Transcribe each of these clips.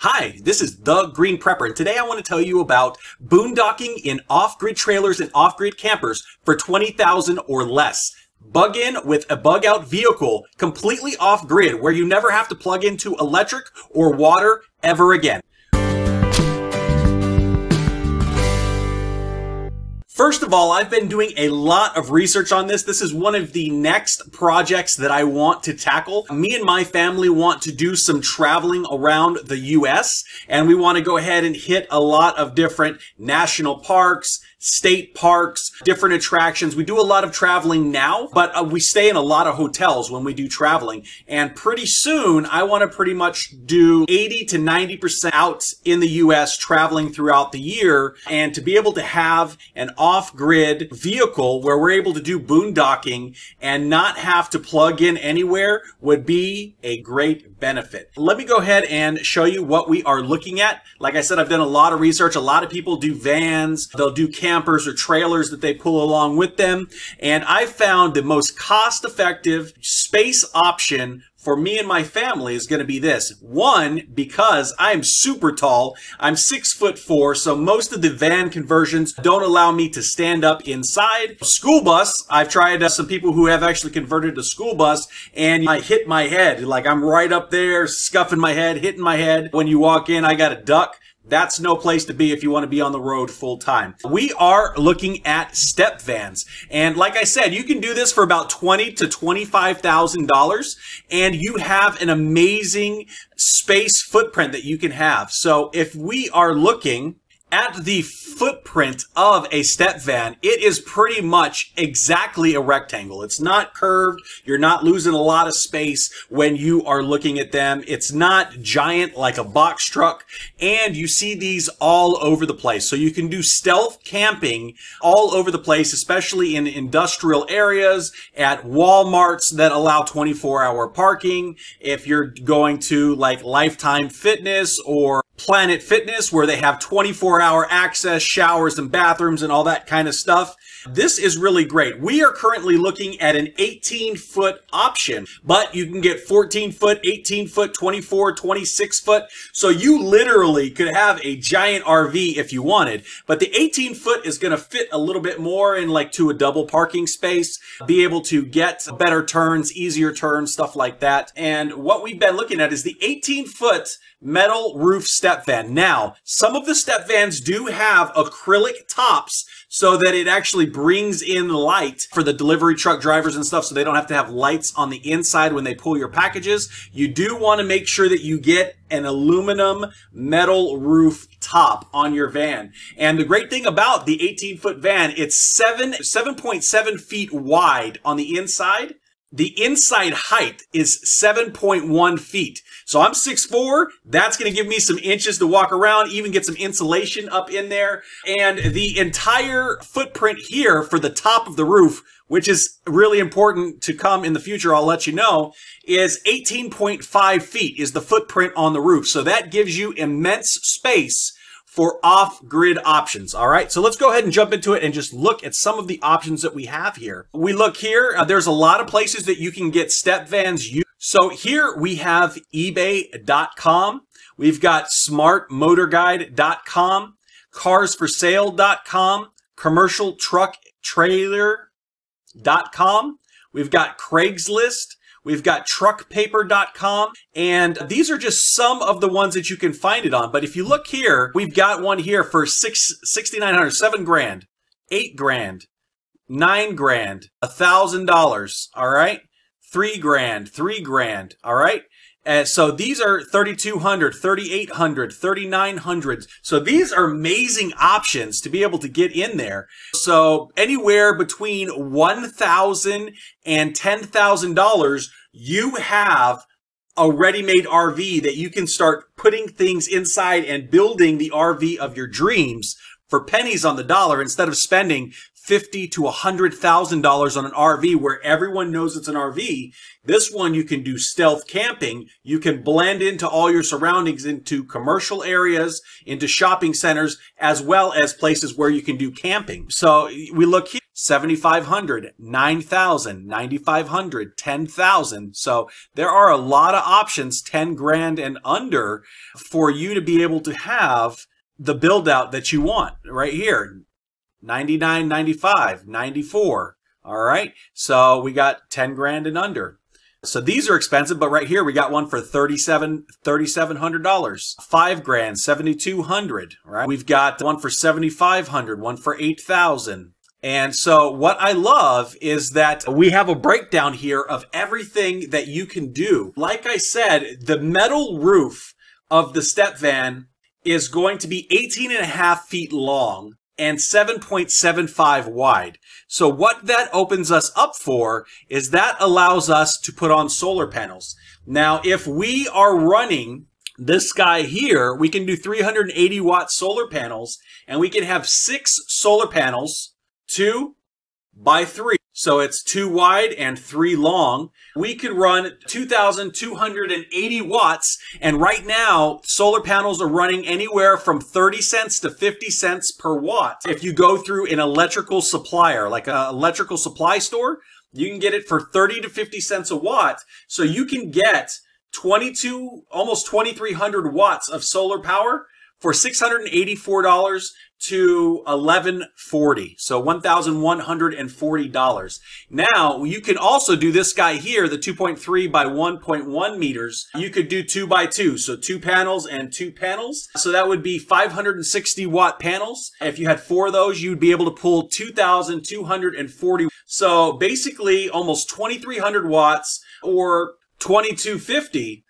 Hi, this is The Green Prepper, and today I want to tell you about boondocking in off-grid trailers and off-grid campers for $20,000 or less. Bugin with a bug-out vehicle completely off-grid where you never have to plug into electric or water ever again. First of all, I've been doing a lot of research on this. This is one of the next projects that I want to tackle. Me and my family want to do some traveling around the US, and we want to go ahead and hit a lot of different national parks, state parks, different attractions. We do a lot of traveling now, but we stay in a lot of hotels when we do traveling. And pretty soon, I want to pretty much do 80 to 90% out in the US traveling throughout the year. And to be able to have an off-grid vehicle where we're able to do boondocking and not have to plug in anywhere would be a great benefit. Let me go ahead and show you what we are looking at. Like I said, I've done a lot of research. A lot of people do vans. They'll do campers or trailers that they pull along with them. And I found the most cost-effective space option for me and my family is going to be this. One, because I'm super tall. I'm 6'4", so most of the van conversions don't allow me to stand up inside. School bus, I've tried some people who have actually converted a school bus, and I hit my head. Like I'm right up there, scuffing my head, hitting my head. When you walk in, I got to duck. That's no place to be if you want to be on the road full time. We are looking at step vans. And like I said, you can do this for about $20,000 to $25,000 and you have an amazing space footprint that you can have. So if we are looking at the footprint of a step van, it is pretty much exactly a rectangle. It's not curved. You're not losing a lot of space when you are looking at them. It's not giant like a box truck. And you see these all over the place. So you can do stealth camping all over the place, especially in industrial areas, at Walmarts that allow 24-hour parking. If you're going to like Lifetime Fitness or Planet Fitness, where they have 24-hour access, showers and bathrooms and all that kind of stuff. This is really great. We are currently looking at an 18-foot option, but you can get 14-foot, 18-foot, 24, 26-foot. So you literally could have a giant RV if you wanted, but the 18-foot is going to fit a little bit more in like to a double parking space, be able to get better turns, easier turns, stuff like that. And what we've been looking at is the 18-foot metal roof step van. Now, some of the step vans do have acrylic tops so that it actually brings in light for the delivery truck drivers and stuff, so they don't have to have lights on the inside when they pull your packages. You do want to make sure that you get an aluminum metal roof top on your van. And the great thing about the 18-foot van, it's 7.7 feet wide on the inside. The inside height is 7.1 feet. So I'm 6'4". That's going to give me some inches to walk around, even get some insulation up in there. And the entire footprint here for the top of the roof, which is really important to come in the future, I'll let you know, is 18.5 feet is the footprint on the roof. So that gives you immense space for off-grid options. All right, so let's go ahead and jump into it and just look at some of the options that we have here. We look here, there's a lot of places that you can get step vans used. So here we have ebay.com. We've got smartmotorguide.com, carsforsale.com, commercialtrucktrailer.com. We've got Craigslist. We've got truckpaper.com, and these are just some of the ones that you can find it on. But if you look here, we've got one here for $6,900, $7 grand, $8 grand, $9 grand, $1,000, all right? $3 grand, $3 grand, all right? So these are $3,200, $3,800, $3,900. So these are amazing options to be able to get in there. So anywhere between $1,000 and $10,000, you have a ready-made RV that you can start putting things inside and building the RV of your dreams for pennies on the dollar instead of spending $50,000 to $100,000 on an RV where everyone knows it's an RV. This one you can do stealth camping. You can blend into all your surroundings, into commercial areas, into shopping centers, as well as places where you can do camping. So we look here. $7,500, $9,000, $9,500, $10,000. So there are a lot of options, 10 grand and under, for you to be able to have the build out that you want right here. 99, 95, 94. All right. So we got 10 grand and under. So these are expensive, but right here we got one for $3,700, 5 grand, 7,200, right? We've got one for 7,500, one for 8,000. And so what I love is that we have a breakdown here of everything that you can do. Like I said, the metal roof of the step van is going to be 18.5 feet long and 7.75 wide. So what that opens us up for is that allows us to put on solar panels. Now, if we are running this guy here, we can do 380 watt solar panels, and we can have 6 solar panels, 2 by 3. So it's 2 wide and 3 long. We could run 2,280 watts. And right now, solar panels are running anywhere from 30 cents to 50 cents per watt. If you go through an electrical supplier, like an electrical supply store, you can get it for 30 to 50 cents a watt. So you can get almost 2,300 watts of solar power for $684 to $1,140. So $1,140. Now, you can also do this guy here, the 2.3 by 1.1 meters. You could do 2 by 2. So 2 panels and 2 panels. So that would be 560 watt panels. If you had 4 of those, you'd be able to pull 2,240. So basically almost 2,300 watts or 2,250.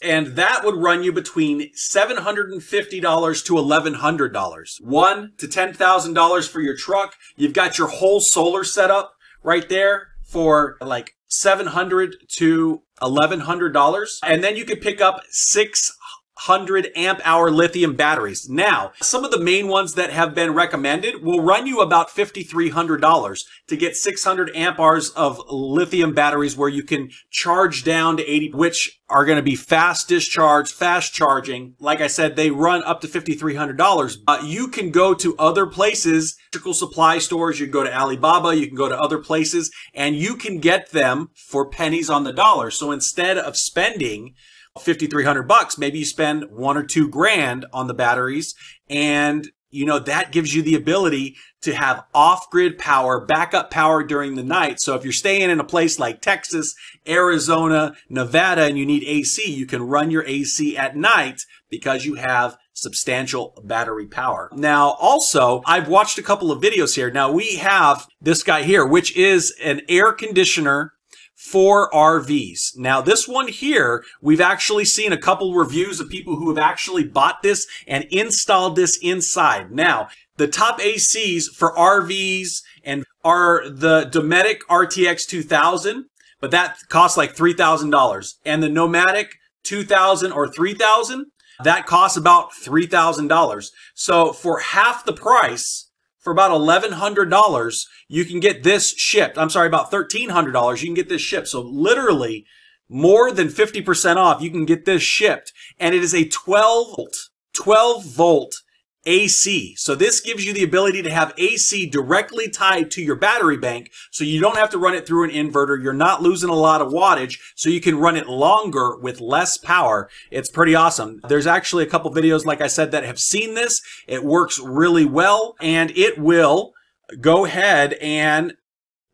And that would run you between $750 to $1,100. $1,000 to $10,000 for your truck. You've got your whole solar setup right there for like $700 to $1,100. And then you could pick up 600 amp hour lithium batteries. Now, some of the main ones that have been recommended will run you about $5,300 to get 600 amp hours of lithium batteries where you can charge down to 80, which are going to be fast discharge, fast charging. Like I said, they run up to $5,300. You can go to other places, electrical supply stores. You can go to Alibaba. You can go to other places, and you can get them for pennies on the dollar. So instead of spending $5,300, maybe you spend 1 or 2 grand on the batteries, and you know that gives you the ability to have off-grid power, backup power during the night. So if you're staying in a place like Texas, Arizona, Nevada, and you need AC, you can run your AC at night because you have substantial battery power. Now, also, I've watched a couple of videos here. Now, we have this guy here, which is an air conditioner for RVs. Now, this one here, we've actually seen a couple reviews of people who have actually bought this and installed this inside. Now, the top ACs for RVs and are the Dometic RTX 2000, but that costs like $3,000. And the Nomadic 2000 or 3000, that costs about $3,000. So for half the price, for about $1,100, you can get this shipped. I'm sorry, about $1,300, you can get this shipped. So literally more than 50% off, you can get this shipped. And it is a 12 volt AC. So this gives you the ability to have AC directly tied to your battery bank, so you don't have to run it through an inverter. You're not losing a lot of wattage, so you can run it longer with less power. It's pretty awesome. There's actually a couple videos, like I said, that have seen this. It works really well, and it will go ahead and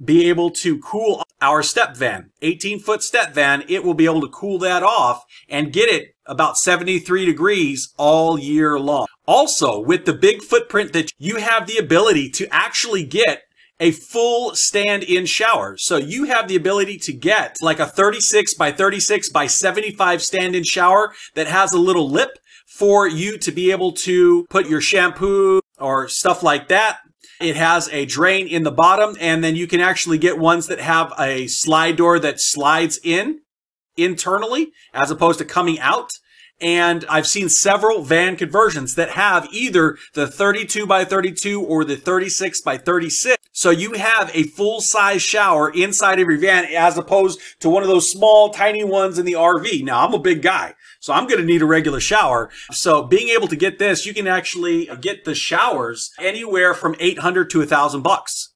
be able to cool our step van, 18-foot step van. It will be able to cool that off and get it about 73 degrees all year long. Also, with the big footprint that you have the ability to actually get a full stand-in shower. So you have the ability to get like a 36 by 36 by 75 stand-in shower that has a little lip for you to be able to put your shampoo or stuff like that. It has a drain in the bottom, and then you can actually get ones that have a slide door that slides in internally as opposed to coming out. And I've seen several van conversions that have either the 32 by 32 or the 36 by 36. So you have a full-size shower inside of your van as opposed to one of those small, tiny ones in the RV. Now, I'm a big guy, so I'm going to need a regular shower. So being able to get this, you can actually get the showers anywhere from $800 to $1,000.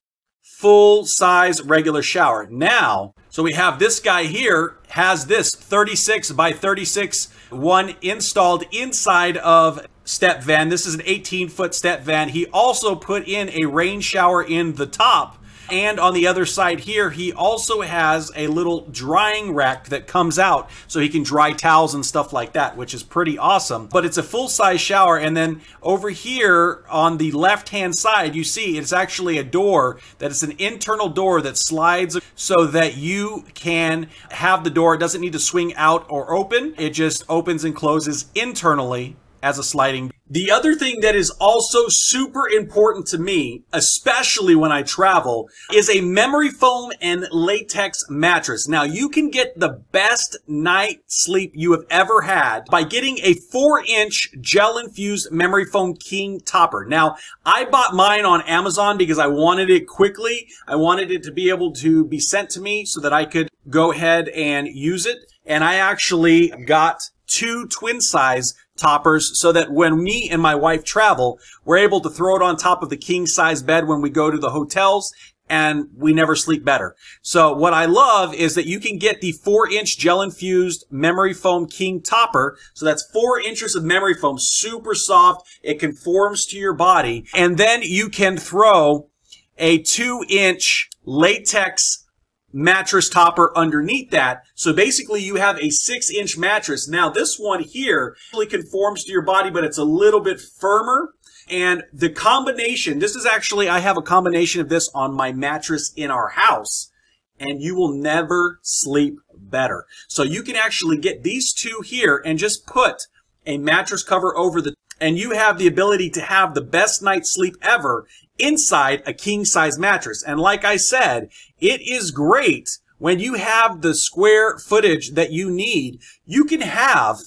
full size regular shower. Now, so we have this guy here has this 36 by 36 one installed inside of step van. This is an 18-foot step van. He also put in a rain shower in the top. And on the other side here, he also has a little drying rack that comes out so he can dry towels and stuff like that, which is pretty awesome. But it's a full-size shower. And then over here on the left-hand side, you see it's actually a door that is an internal door that slides so that you can have the door. It doesn't need to swing out or open. It just opens and closes internally as a sliding. The other thing that is also super important to me, especially when I travel, is a memory foam and latex mattress. Now, you can get the best night sleep you have ever had by getting a 4-inch gel-infused memory foam king topper. Now, I bought mine on Amazon because I wanted it quickly. I wanted it to be able to be sent to me so that I could go ahead and use it. And I actually got 2 twin-size toppers so that when me and my wife travel, we're able to throw it on top of the king size bed when we go to the hotels, and we never sleep better. So what I love is that you can get the 4-inch gel-infused memory foam king topper. So that's 4 inches of memory foam, super soft. It conforms to your body. And then you can throw a 2-inch latex mattress topper underneath that. So basically you have a 6-inch mattress. Now this one here really conforms to your body, but it's a little bit firmer. And the combination, this is actually, I have a combination of this on my mattress in our house, and you will never sleep better. So you can actually get these two here and just put a mattress cover over the, and you have the ability to have the best night's sleep ever inside a king size mattress. And like I said, it is great when you have the square footage that you need. You can have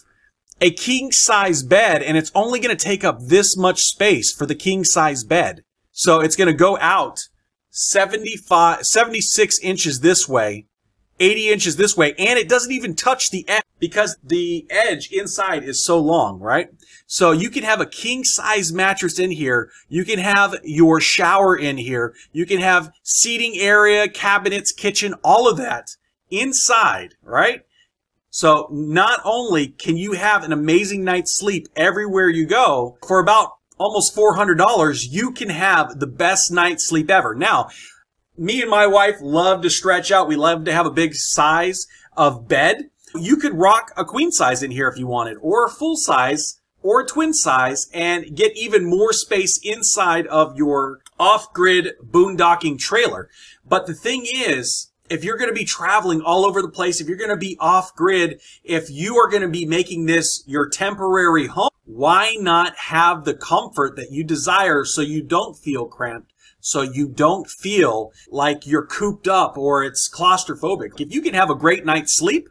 a king size bed and it's only going to take up this much space for the king size bed. So it's going to go out 76 inches this way, 80 inches this way, and it doesn't even touch the edge because the edge inside is so long, right? So you can have a king size mattress in here. You can have your shower in here. You can have seating area, cabinets, kitchen, all of that inside, right? So not only can you have an amazing night's sleep everywhere you go, for about almost $400, you can have the best night's sleep ever. Now, me and my wife love to stretch out. We love to have a big size of bed. You could rock a queen size in here if you wanted, or a full size, or a twin size, and get even more space inside of your off-grid boondocking trailer. But the thing is, if you're going to be traveling all over the place, if you're going to be off-grid, if you are going to be making this your temporary home, why not have the comfort that you desire so you don't feel cramped, so you don't feel like you're cooped up or it's claustrophobic? If you can have a great night's sleep,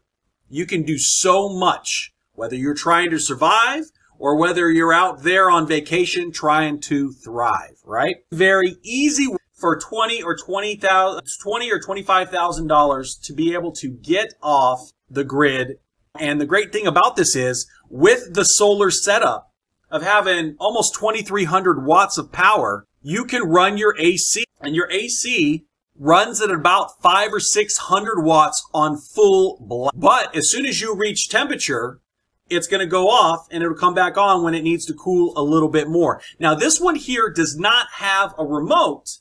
you can do so much, whether you're trying to survive or whether you're out there on vacation trying to thrive, right? Very easy for $20,000 or $25,000 to be able to get off the grid. And the great thing about this is, with the solar setup of having almost 2,300 watts of power, you can run your AC, and your AC runs at about 500 or 600 watts on full blast. But as soon as you reach temperature, it's going to go off and it'll come back on when it needs to cool a little bit more. Now, this one here does not have a remote,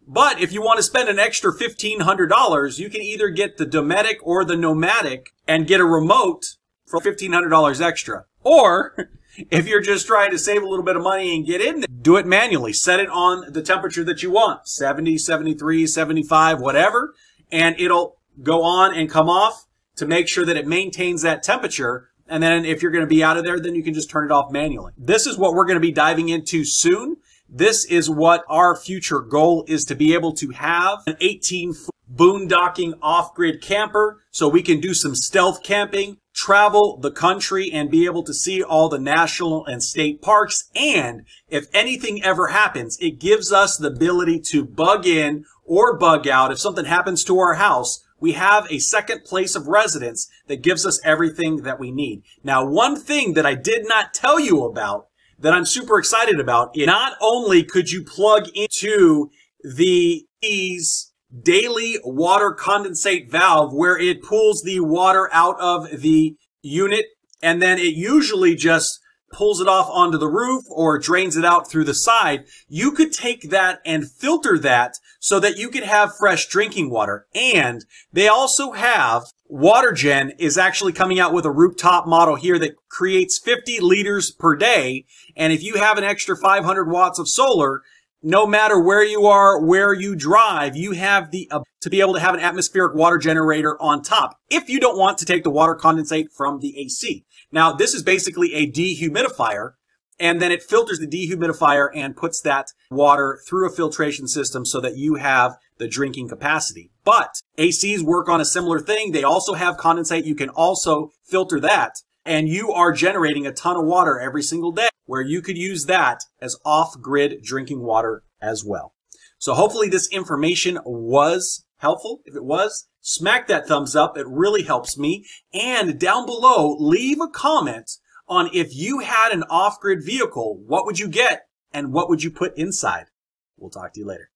but if you want to spend an extra $1,500, you can either get the Dometic or the Nomadic and get a remote for $1,500 extra. Or if you're just trying to save a little bit of money and get in there, do it manually. Set it on the temperature that you want, 70, 73, 75, whatever, and it'll go on and come off to make sure that it maintains that temperature. And then if you're going to be out of there, then you can just turn it off manually. This is what we're going to be diving into soon. This is what our future goal is, to be able to have an 18-foot boondocking off-grid camper so we can do some stealth camping, travel the country, and be able to see all the national and state parks. And if anything ever happens, it gives us the ability to bug in or bug out. If something happens to our house, we have a second place of residence that gives us everything that we need. Now, one thing that I did not tell you about that I'm super excited about is not only could you plug into the AC's daily water condensate valve, where it pulls the water out of the unit, and then it usually just pulls it off onto the roof or drains it out through the side. You could take that and filter that so that you could have fresh drinking water. And they also have, WaterGen is actually coming out with a rooftop model here that creates 50 liters per day. And if you have an extra 500 watts of solar, no matter where you are, where you drive, you have the to be able to have an atmospheric water generator on top if you don't want to take the water condensate from the AC. Now, this is basically a dehumidifier, and then it filters the dehumidifier and puts that water through a filtration system so that you have the drinking capacity. But ACs work on a similar thing. They also have condensate. You can also filter that, and you are generating a ton of water every single day, where you could use that as off-grid drinking water as well. So hopefully this information was helpful. If it was, smack that thumbs up. It really helps me. And down below, leave a comment on if you had an off-grid vehicle, what would you get and what would you put inside? We'll talk to you later.